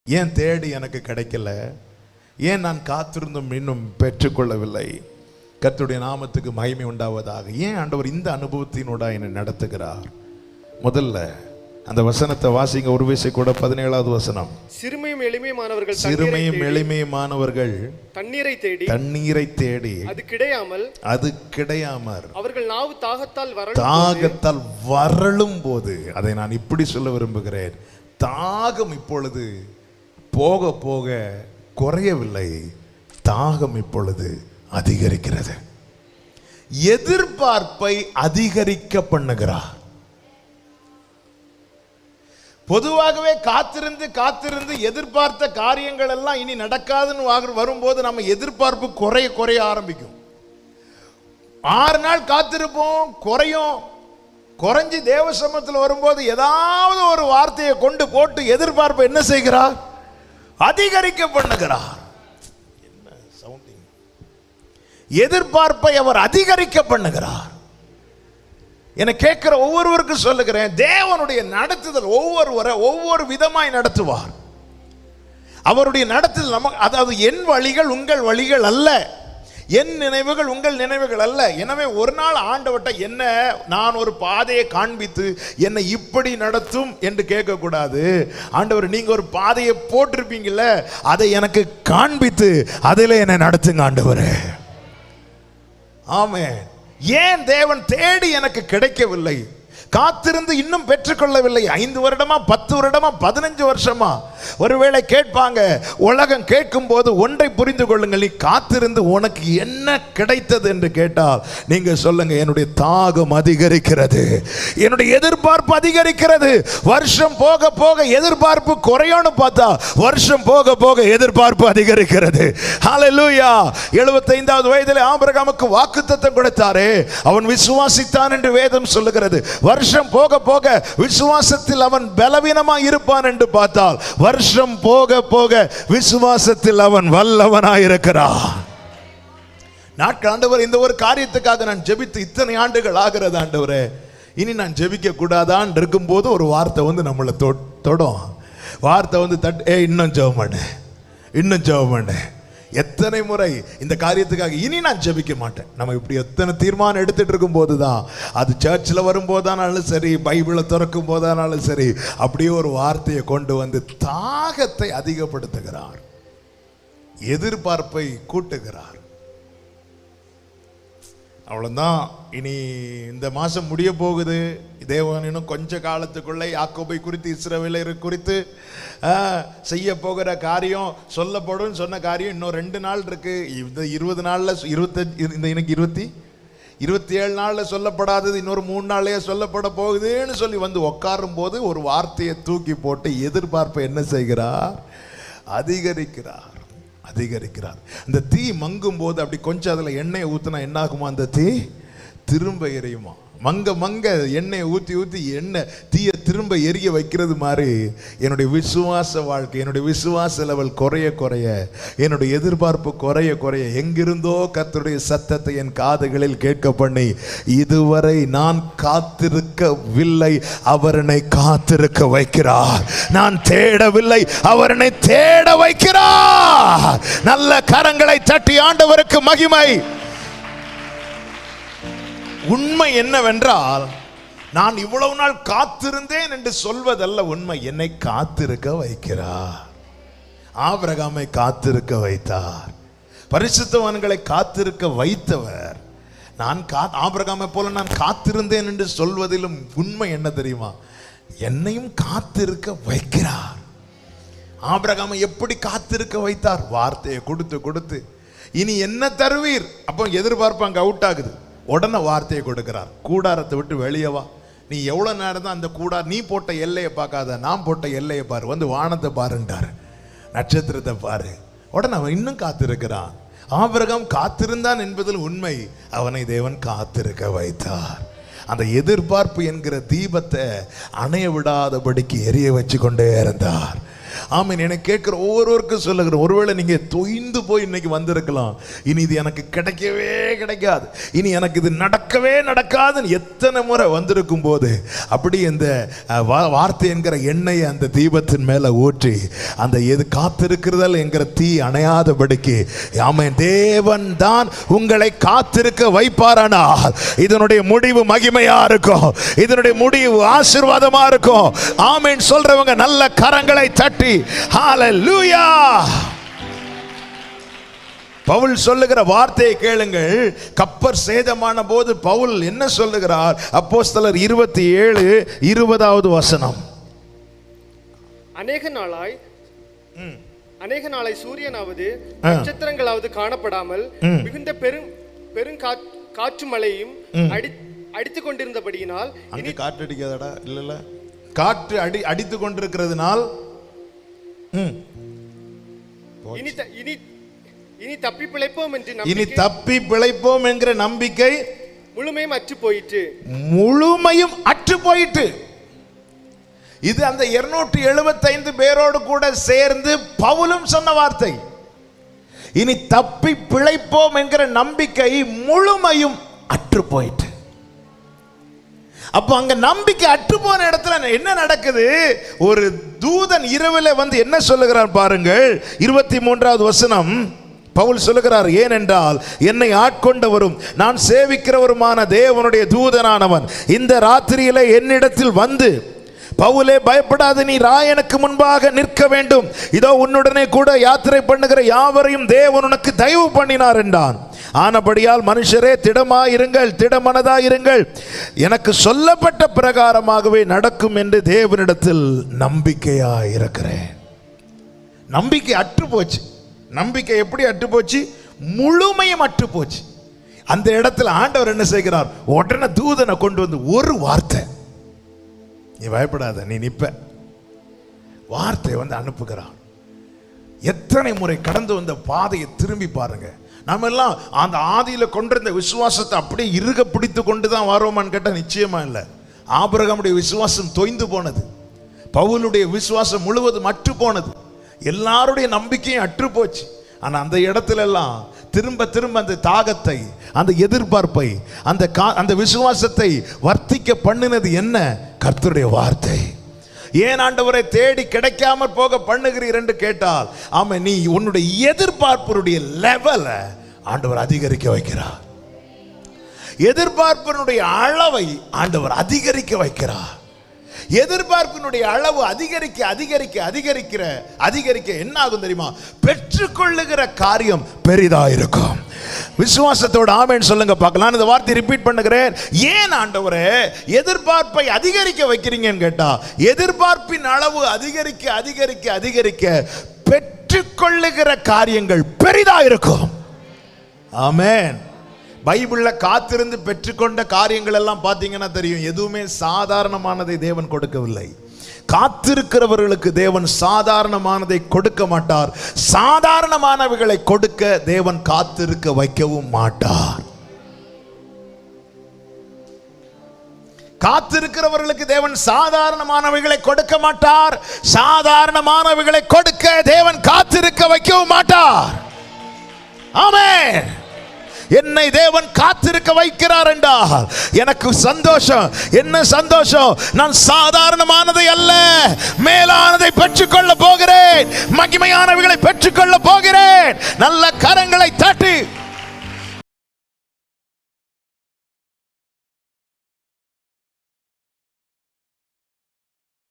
ஏன் தேடி எனக்கு கிடைக்கல, ஏன் நான் காத்திருந்தும் இன்னும் பெற்றுக்கொள்ளவில்லை? கர்த்தருடைய நாமத்துக்கு மகிமை உண்டாவதாக. ஏன் ஆண்டவர் இந்த அனுபவத்தினோட என்னை நடத்துகிறார்? முதல்ல அந்த வசனத்தை வாசிங்க, ஒரு விசை கூட. 17வது வசனம். சிறுமையும் எளிமையுமானவர்கள் தண்ணீரை தேடி அது கிடையாமல் அவர்கள் நாவு தாகத்தால் வறளும் போது, அதை நான் இப்படி சொல்ல விரும்புகிறேன், தாகம் இப்பொழுது போக போக குறையவில்லை, தாகம் இப்பொழுது அதிகரிக்கிறது. எதிர்பார்ப்பை அதிகரிக்க பண்ணுகிறார். பொதுவாகவே காத்திருந்து காத்திருந்து எதிர்பார்த்த காரியங்கள் எல்லாம் இனி நடக்காதுன்னு வரும்போது நம்ம எதிர்பார்ப்பு குறைய ஆரம்பிக்கும். 6 நாள் காத்திருப்போம், குறைஞ்சு தேவ சமூகத்தில் வரும்போது ஏதாவது ஒரு வார்த்தையை கொண்டு போட்டு எதிர்பார்ப்பு என்ன செய்கிறார்? அதிகரிக்க பண்ணுகிறார். என்ன சவுண்டிங்? எதிர்பார்ப்பை அவர் அதிகரிக்க பண்ணுகிறார். என கேட்கிற ஒவ்வொருவருக்கும் சொல்லுகிறேன், தேவனுடைய நடத்துதல் ஒவ்வொரு விதமாய் நடத்துவார். அவருடைய நடத்துதல் நமக்கு, அதாவது என் வழிகள் உங்கள் வழிகள் அல்ல, என் நினைவுகள் உங்கள் நினைவுகள் அல்ல. எனவே ஒரு நாள் ஆண்டவர்ட்ட என்ன நான் ஒரு பாதையை காண்பித்து என்னை இப்படி நடத்தும் என்று கேட்கக்கூடாது. ஆண்டவர், நீங்க ஒரு பாதையை போட்டிருப்பீங்கல்ல, அதை எனக்கு காண்பித்து அதில் என்னை நடத்துங்க ஆண்டவரே. ஆமென். ஏன் தேவன் தேடி எனக்கு கிடைக்கவில்லை, காத்திருந்து இன்னும் பெற்றுக்கொள்ளவில்லை? 5 வருடமா, 10 வருடமா, 15 வருஷமா? ஒருவேளை கேட்பாங்க, உலகம் கேட்கும் போது ஒன்றை புரிந்து கொள்ளுங்கள், நீ காத்திருந்து உனக்கு என்ன கிடைத்தது என்று கேட்டால் நீங்க சொல்லுங்க, என்னுடைய தாகம் அதிகரிக்கிறது, என்னுடைய எதிர்பார்ப்பு அதிகரிக்கிறது. வருஷம் போக போக எதிர்பார்ப்பு குறையோன்னு பார்த்தா வருஷம் போக போக எதிர்பார்ப்பு அதிகரிக்கிறது. ஹல்லேலூயா. 75வது வயதிலே ஆபிரகாமுக்கு வாக்குத்தத்தம் கொடுத்தாரே, அவன் விசுவாசித்தான் என்று வேதம் சொல்லுகிறது. வருஷம் போக போக விசுவாசத்தில் அவன் பலவீனமாய் இருப்பான் என்று பார்த்தால் வருஷம் போக போக விசுவாசத்தில் அவன் வல்லவனாய் இருக்கிறான். நாட்கள், ஆண்டவர், இந்த ஒரு காரியத்துக்காக நான் ஜெபித்து இத்தனை ஆண்டுகள் ஆகிறது ஆண்டவரே, இனி நான் ஜெபிக்க கூடாதான் இருக்கும் போது ஒரு வார்த்தை வந்து நம்மளை தொடும். வார்த்தை வந்து இன்னும் ஜெபம் பண்ணு. எத்தனை முறை இந்த காரியத்துக்காக இனி நான் ஜெபிக்க மாட்டேன். நம்ம இப்படி எத்தனை தீர்மானம் எடுத்துட்டு இருக்கும் போதுதான், அது சர்ச்சில் வரும்போதானாலும் சரி, பைபிளை திறக்கும் போதானாலும் சரி, அப்படியே ஒரு வார்த்தையை கொண்டு வந்து தாகத்தை அதிகப்படுத்துகிறார், எதிர்பார்ப்பை கூட்டுகிறார். அவ்வளவுதான். இனி இந்த மாசம் முடிய போகுது. தேவன் இன்னும் கொஞ்ச காலத்துக்குள்ளே யாக்கோபை குறித்து, இஸ்ரவேலரை குறித்து செய்ய போகிற காரியம், சொல்லப்படும் சொன்ன காரியம் இன்னும் 2 நாள் இருக்கு. இந்த 20 நாள்ல 25, இன்னைக்கு 27 நாள்ல சொல்லப்படாதது இன்னொரு 3 நாள்லயே சொல்லப்பட போகுதுன்னு சொல்லி வந்து உட்காரும் போது ஒரு வார்த்தையை தூக்கி போட்டு எதிர்பார்ப்பை என்ன செய்கிறார்? அதிகரிக்கிறார். அந்த தீ மங்கும் போது அப்படி கொஞ்சம் அதுல எண்ணெய் ஊத்துனா என்ன ஆகுமா? அந்த தீ திரும்ப எரியுமா? மங்க எண்ணெயை ஊத்தி எண்ணெய் தீயை திரும்ப எரிய வைக்கிறது மாதிரி என்னுடைய விசுவாச வாழ்க்கை, என்னுடைய விசுவாச லெவல் குறைய, என்னுடைய எதிர்பார்ப்பு குறைய, எங்கிருந்தோ கர்த்தருடைய சத்தத்தை என் காதுகளில் கேட்க பண்ணி, இதுவரை நான் காத்திருக்கவில்லை, அவர் என்னை காத்திருக்க வைக்கிறார். நான் தேடவில்லை, அவர் என்னை தேட வைக்கிறார். நல்ல கரங்களை தட்டி ஆண்டவருக்கு மகிமை. உண்மை என்னவென்றால், நான் இவ்வளவு நாள் காத்திருந்தேன் என்று சொல்வதல்ல உண்மை, என்னை காத்திருக்க வைக்கிறார். ஆபிரகாமை காத்திருக்க வைத்தார், பரிசுத்தவான்களை காத்திருக்க வைத்தவர். ஆபிரகாமை போல நான் காத்திருந்தேன் என்று சொல்வதிலும் உண்மை என்ன தெரியுமா? என்னையும் காத்திருக்க வைக்கிறார். ஆபிரகாமை எப்படி காத்திருக்க வைத்தார்? வார்த்தையை கொடுத்து இனி என்ன தருவீர்? அப்போ எதிர்பார்ப்பு அங்க அவுட் ஆகுது. உடனே வார்த்தையை கொடுக்கிறார், கூடாரத்தை விட்டு வெளியே வா. நீ எவ்வளவு நேரம் தான் அந்த நீ போட்ட எல்லையை பார்க்காத, நான் போட்ட எல்லையை பாரு, வந்து வானத்தை பாருன்றார், நட்சத்திரத்தை பாரு. உடனே அவன் இன்னும் காத்திருக்கிறான். ஆபிரகாம் காத்திருந்தான் என்பதில் உண்மை, அவனை தேவன் காத்திருக்க வைத்தார். அந்த எதிர்பார்ப்பு என்கிற தீபத்தை அணைய விடாதபடிக்கு எரிய வச்சு கொண்டே இருந்தார். ஆமீன். எனக்கு கேட்கிற ஒவ்வொருவருக்கும் சொல்லுகிறேன், ஒருவேளை நீங்க தொய்ந்து போய் இன்னைக்கு வந்திருக்கலாம், இனி இது எனக்கு கிடைக்கவே கிடைக்காது, இனி எனக்கு இது நடக்கவே நடக்காதுன்னு எத்தனை முறை வந்திருக்கும் போது அப்படி இந்த வார்த்தை என்கிற எண்ணெயை அந்த தீபத்தின் மேல ஊற்றி அந்த எது காத்திருக்கிறதல் என்கிற தீ அணையாதபடிக்கு ஆமென் தேவன் தான் உங்களை காத்திருக்க வைப்பாரானால் இதனுடைய முடிவு மகிமையா இருக்கும், இதனுடைய முடிவு ஆசீர்வாதமா இருக்கும். ஆமென் சொல்றவங்க நல்ல கரங்களை தட்டி ஹalleluya. பவுல் சொல்லுகிற வார்த்தையை கேளுங்கள். கப்பர் சேதமான போது பவுல் என்ன சொல்லுகிறார்? அப்போஸ்தலர் 27:20 வசனம். அநேக நாளாய் சூரியனாவது நட்சத்திரங்களாவது காணப்படாமல் மிகுந்த பெரும் காற்று மழையும் அடித்துக் கொண்டிருந்தபடியினால், அங்கே காற்று அடிக்காதடா, இல்ல காற்று அடித்துக் கொண்டிருக்கிறதுனால் இனி தப்பி பிழைப்போம் என்று இனி தப்பி பிழைப்போம் என்கிற நம்பிக்கை முழுமையும் அற்று போயிற்று, முழுமையும் அற்று போயிட்டு. இது அந்த 275 பேரோடு கூட சேர்ந்து பவுலும் சொன்ன வார்த்தை. இனி தப்பி பிழைப்போம் என்கிற நம்பிக்கை முழுமையும் அற்று போயிட்டு. அப்ப அங்க நம்பிக்கை அற்று போன இடத்துல என்ன நடக்குது? ஒரு தூதன் இரவிலே வந்து என்ன சொல்லுகிறார் பாருங்கள். 23வது வசனம். பவுல் சொல்லுகிறார், ஏனென்றால் என்னை ஆட்கொண்டவரும் நான் சேவிக்கிறவருமான தேவனுடைய தூதனானவன் இந்த ராத்திரியிலே என்னிடத்தில் வந்து, பவுலே பயப்படாது, நீ ராயனுக்கு முன்பாக நிற்க வேண்டும், இதோ உன்னுடனே கூட யாத்திரை பண்ணுகிற யாவரையும் தேவன் உனக்கு தயவு பண்ணினார் என்றான். ஆனபடியால் மனுஷரே திடமாயிருங்கள், திடமனதாயிருங்கள், எனக்கு சொல்லப்பட்ட பிரகாரமாகவே நடக்கும் என்று தேவனிடத்தில் நம்பிக்கையாயிருக்கிறேன். நம்பிக்கை அற்று போச்சு. நம்பிக்கை எப்படி அற்று போச்சு? முழுமையும் அற்று போச்சு. அந்த இடத்துல ஆண்டவர் என்ன செய்கிறார்? உடனே தூதனை கொண்டு வந்து ஒரு வார்த்தை, நீ பயப்படாத, நீ நிப்ப, வார்த்தையை வந்து அனுப்புகிறான். எத்தனை முறை கடந்து வந்த பாதையை திரும்பி பாருங்க. நம்ம எல்லாம் அந்த ஆதியில கொண்டிருந்த விசுவாசத்தை அப்படியே இறுக பிடித்து கொண்டு தான் வரோமான்னு கேட்டால் நிச்சயமா இல்லை. ஆபிரகாமுடைய விசுவாசம் தொய்ந்து போனது, பவுலுடைய விசுவாசம் முழுவதும் அற்று போனது, எல்லாருடைய நம்பிக்கையும் அற்று போச்சு. ஆனா அந்த இடத்துல எல்லாம் திரும்ப திரும்ப அந்த தாகத்தை, அந்த எதிர்பார்ப்பை, அந்த விசுவாசத்தை வர்த்திக்க பண்ணினது என்ன? கர்த்தருடைய வார்த்தை. ஏன் ஆண்டவரை தேடி கிடைக்காம போக பண்ணுகிறீர் என்று கேட்டால், ஆமா, நீ உன்னுடைய எதிர்பார்ப்புடைய லெவலை ஆண்டவர் அதிகரிக்க வைக்கிறார். எதிர்பார்ப்பினுடைய அளவை ஆண்டவர் அதிகரிக்க வைக்கிறார். எதிர்பார்ப்பினுடைய அளவு அதிகரிக்க அதிகரிக்க அதிகரிக்கிற அதிகரிக்க என்ன ஆகும் தெரியுமா? பெற்றுக்கொள்ளுகிற காரியம் பெரிதா இருக்கும். விசுவாசத்தோட ஆமென் சொல்லுங்க பார்க்கலாம். நான் இந்த வார்த்தையை ரிப்பீட் பண்ணுகிறேன். ஏன் ஆண்டவரே எதிர்பார்ப்பை அதிகரிக்க வைக்கிறீங்கன்னு கேட்டா, எதிர்பார்ப்பின் அளவு அதிகரிக்க அதிகரிக்க அதிகரிக்க பெற்றுக்கொள்ளுகிற காரியங்கள் பெரிதா இருக்கும். ஆமென். பைபிள்ல காத்திருந்து பெற்றுக்கொண்ட காரியங்கள் எல்லாம் பார்த்தீங்கன்னா தெரியும், எதுவுமே சாதாரணமானதை தேவன் கொடுக்கவில்லை. காத்திருக்கிறவர்களுக்கு தேவன் சாதாரணமானதை கொடுக்க மாட்டார். சாதாரணமானவைகளை கொடுக்க தேவன் காத்திருக்க வைக்கவும் மாட்டார். காத்திருக்கிறவர்களுக்கு தேவன் சாதாரணமானவைகளை கொடுக்க மாட்டார். சாதாரணமானவைகளை கொடுக்க தேவன் காத்திருக்க வைக்கவும் மாட்டார். ஆமென். என்னை தேவன் காத்திருக்க வைக்கிறார் என்றால் எனக்கு சந்தோஷம். என்ன சந்தோஷம்? நான் சாதாரணமானதை அல்ல, மேலானதை பெற்றுக்கொள்ள போகிறேன், மகிமையானவைகளை பெற்றுக்கொள்ள போகிறேன். நல்ல கரங்களை தட்டி